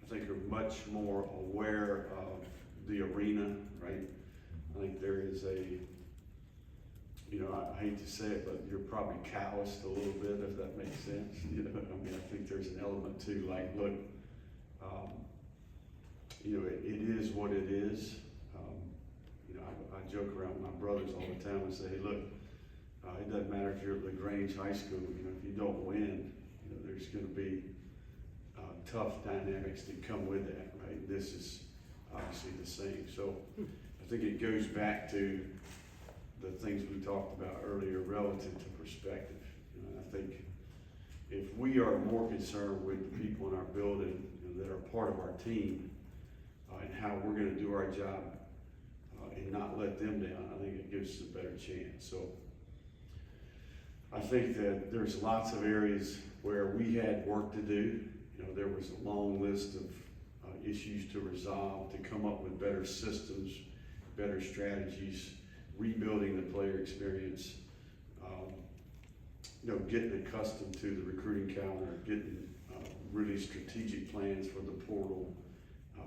I think are much more aware of the arena, right? I think there is a, you know, I hate to say it, but you're probably calloused a little bit, if that makes sense. You know, I mean, I think there's an element to like, look, you know, it is what it is. You know, I joke around with my brothers all the time and say, hey, look, it doesn't matter if you're at LaGrange High School, you know, if you don't win, you know, there's gonna be tough dynamics that come with that, right? This is obviously the same. So I think it goes back to the things we talked about earlier relative to perspective. You know, I think if we are more concerned with the people in our building, you know, that are part of our team, and how we're gonna do our job, and not let them down, I think it gives us a better chance. So I think that there's lots of areas where we had work to do. You know, there was a long list of issues to resolve, to come up with better systems, better strategies, rebuilding the player experience, you know, getting accustomed to the recruiting calendar, getting really strategic plans for the portal,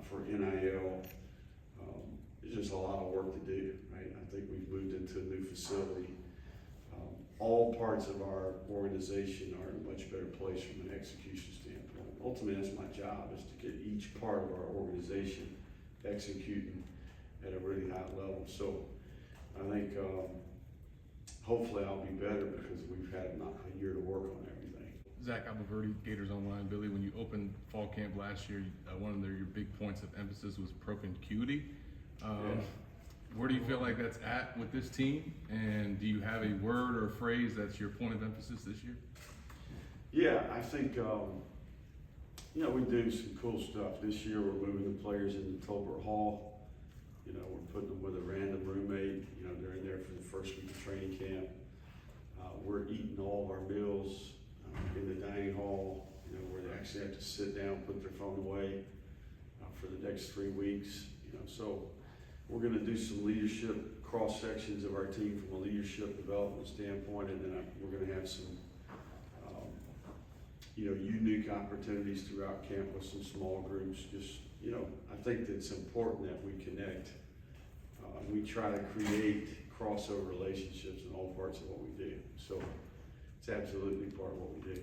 for NIL. There's just a lot of work to do, right? I think we've moved into a new facility. All parts of our organization are in a much better place from an execution standpoint. Ultimately, that's my job, is to get each part of our organization executing at a really high level. So I think hopefully I'll be better because we've had a year to work on everything. Zach Alberti, Gators Online. Billy, when you opened fall camp last year, one of your big points of emphasis was propinquity. Where do you feel like that's at with this team? And do you have a word or a phrase that's your point of emphasis this year? Yeah, I think, you know, we do some cool stuff. This year we're moving the players into Tolbert Hall. You know, we're putting them with a random roommate. You know, they're in there for the first week of training camp. We're eating all of our meals in the dining hall, you know, where they actually have to sit down, put their phone away for the next 3 weeks. You know, so we're going to do some leadership cross sections of our team from a leadership development standpoint, and then we're going to have some, you know, unique opportunities throughout camp with some small groups. Just, you know, I think that it's important that we connect. We try to create crossover relationships in all parts of what we do. So it's absolutely part of what we do.